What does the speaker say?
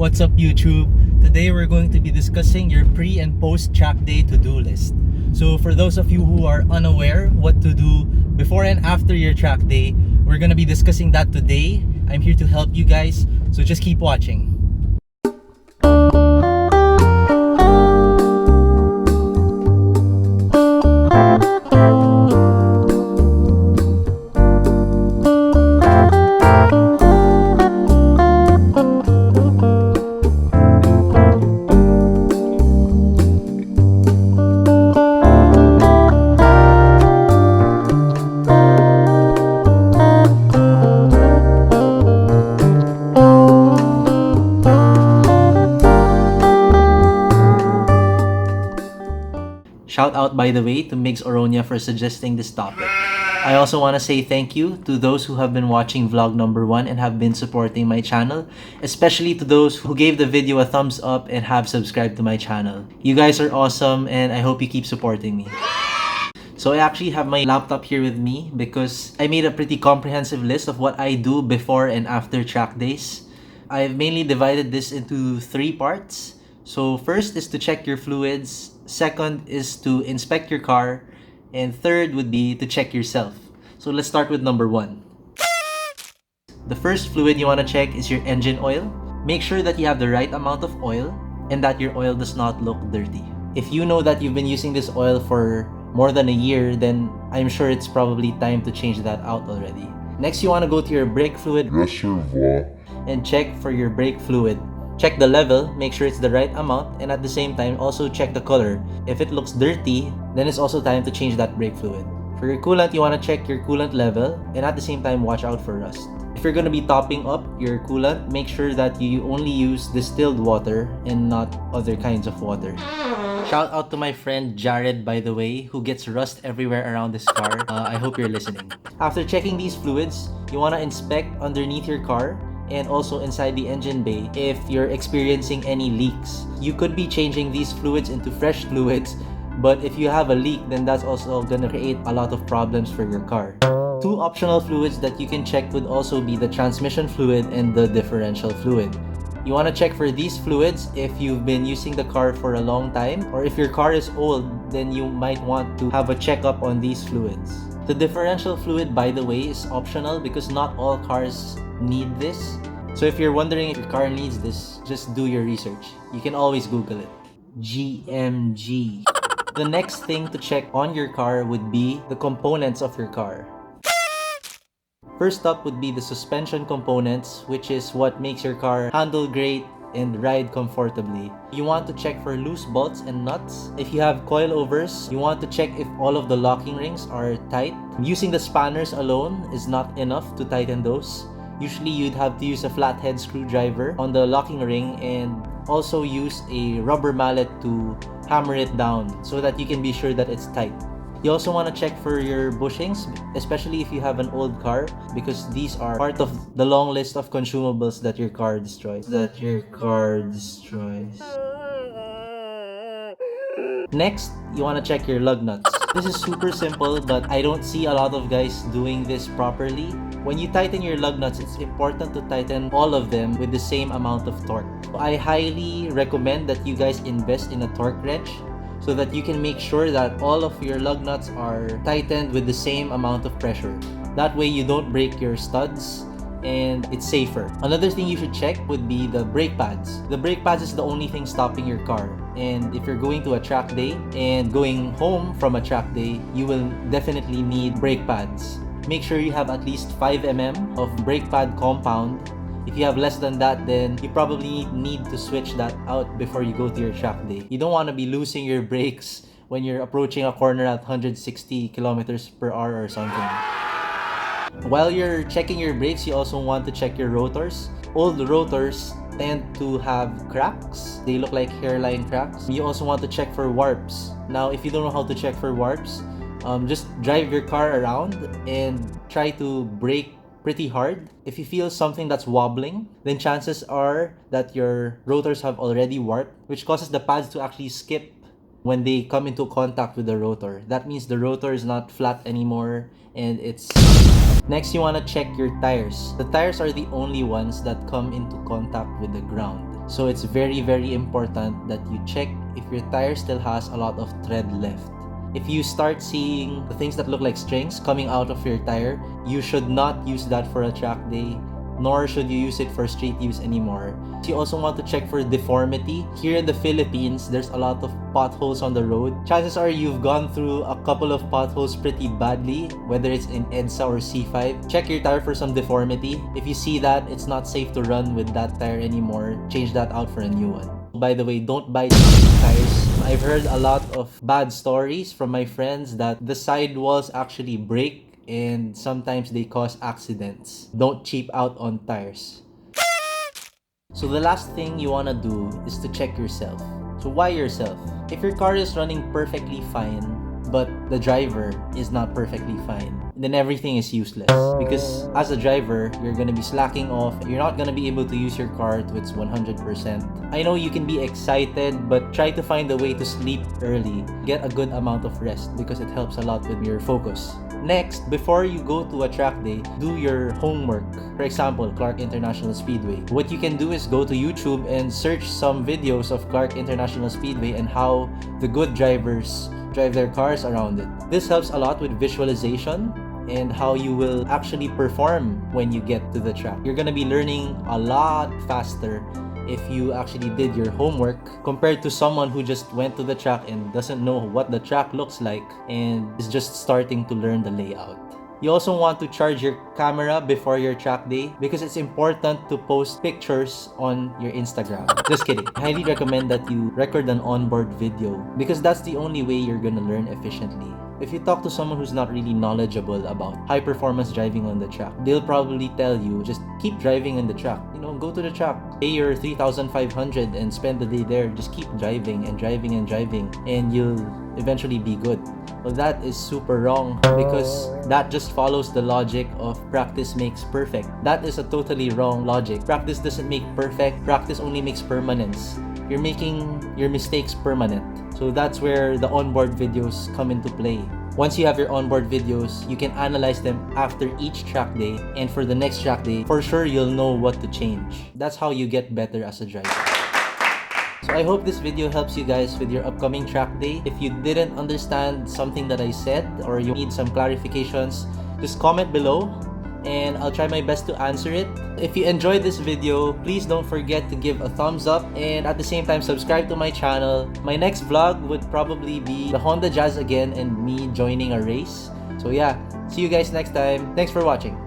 What's up, YouTube? Today we're going to be discussing your pre and post track day to-do list. So for those of you who are unaware what to do before and after your track day, we're going to be discussing that today. I'm here to help you guys, so just keep watching. Shout out, by the way, to Migs Oronia for suggesting this topic. I also want to say thank you to those who have been watching vlog number 1 and have been supporting my channel, especially to those who gave the video a thumbs up and have subscribed to my channel. You guys are awesome and I hope you keep supporting me. So I actually have my laptop here with me because I made a pretty comprehensive list of what I do before and after track days. I've mainly divided this into 3 parts. So first is to check your fluids, second is to inspect your car, and third would be to check yourself. So let's start with number 1. The first fluid you want to check is your engine oil. Make sure that you have the right amount of oil and that your oil does not look dirty. If you know that you've been using this oil for more than a year, then I'm sure it's probably time to change that out already. Next, you want to go to your brake fluid reservoir and check for your brake fluid. Check the level, make sure it's the right amount, and at the same time also check the color. If it looks dirty, then it's also time to change that brake fluid. For your coolant, you want to check your coolant level and at the same time watch out for rust. If you're going to be topping up your coolant, make sure that you only use distilled water and not other kinds of water. Shout out to my friend Jared, by the way, who gets rust everywhere around this car. I hope you're listening. After checking these fluids, you want to inspect underneath your car and also inside the engine bay if you're experiencing any leaks. You could be changing these fluids into fresh fluids, but if you have a leak, then that's also gonna create a lot of problems for your car. 2 optional fluids that you can check would also be the transmission fluid and the differential fluid. You want to check for these fluids if you've been using the car for a long time, or if your car is old, then you might want to have a checkup on these fluids. The differential fluid, by the way, is optional because not all cars need this. So if you're wondering if your car needs this, just do your research. You can always Google it. GMG. The next thing to check on your car would be the components of your car. First up would be the suspension components, which is what makes your car handle great and ride comfortably. You want to check for loose bolts and nuts. If you have coilovers, you want to check if all of the locking rings are tight. Using the spanners alone is not enough to tighten those. Usually you'd have to use a flathead screwdriver on the locking ring and also use a rubber mallet to hammer it down so that you can be sure that it's tight. You also want to check for your bushings, especially if you have an old car, because these are part of the long list of consumables that your car destroys. Next, you want to check your lug nuts. This is super simple, but I don't see a lot of guys doing this properly. When you tighten your lug nuts, it's important to tighten all of them with the same amount of torque. I highly recommend that you guys invest in a torque wrench so that you can make sure that all of your lug nuts are tightened with the same amount of pressure. That way you don't break your studs and it's safer. Another thing you should check would be the brake pads. The brake pads is the only thing stopping your car. And if you're going to a track day and going home from a track day, you will definitely need brake pads. Make sure you have at least 5 mm of brake pad compound. If you have less than that, then you probably need to switch that out before you go to your track day. You don't want to be losing your brakes when you're approaching a corner at 160 kilometers per hour or something. While you're checking your brakes, you also want to check your rotors. Old rotors tend to have cracks. They look like hairline cracks. You also want to check for warps. Now, if you don't know how to check for warps, just drive your car around and try to brake pretty hard. If you feel something that's wobbling, then chances are that your rotors have already warped, which causes the pads to actually skip when they come into contact with the rotor. That means the rotor is not flat anymore and it's... Next, you want to check your tires. The tires are the only ones that come into contact with the ground. So it's very, very important that you check if your tire still has a lot of tread left. If you start seeing the things that look like strings coming out of your tire, you should not use that for a track day, nor should you use it for street use anymore. You also want to check for deformity. Here in the Philippines, there's a lot of potholes on the road. Chances are you've gone through a couple of potholes pretty badly, whether it's in EDSA or C5. Check your tire for some deformity. If you see that it's not safe to run with that tire anymore, change that out for a new one. By the way, don't buy cheap tires. I've heard a lot of bad stories from my friends that the sidewalls actually break and sometimes they cause accidents. Don't cheap out on tires. So the last thing you want to do is to check yourself. So why yourself? If your car is running perfectly fine, but the driver is not perfectly fine, then everything is useless. Because as a driver, you're gonna be slacking off. You're not gonna be able to use your car to its 100%. I know you can be excited, but try to find a way to sleep early. Get a good amount of rest because it helps a lot with your focus. Next, before you go to a track day, do your homework. For example, Clark International Speedway. What you can do is go to YouTube and search some videos of Clark International Speedway and how the good drivers drive their cars around it. This helps a lot with visualization and how you will actually perform when you get to the track. You're gonna be learning a lot faster if you actually did your homework compared to someone who just went to the track and doesn't know what the track looks like and is just starting to learn the layout. You also want to charge your camera before your track day because it's important to post pictures on your Instagram. Just kidding. I highly recommend that you record an onboard video because that's the only way you're gonna learn efficiently. If you talk to someone who's not really knowledgeable about high performance driving on the track, they'll probably tell you just keep driving on the track. Go to the track, pay your 3,500 and spend the day there. Just keep driving and driving and driving and you'll eventually be good. Well, that is super wrong because that just follows the logic of practice makes perfect. That is a totally wrong logic. Practice doesn't make perfect. Practice only makes permanence. You're making your mistakes permanent. So that's where the onboard videos come into play. Once you have your onboard videos, you can analyze them after each track day, and for the next track day, for sure you'll know what to change. That's how you get better as a driver. So I hope this video helps you guys with your upcoming track day. If you didn't understand something that I said or you need some clarifications, just comment below and I'll try my best to answer it. If you enjoyed this video, please don't forget to give a thumbs up and at the same time subscribe to my channel. My next vlog would probably be the Honda Jazz again and me joining a race. So yeah, see you guys next time. Thanks for watching.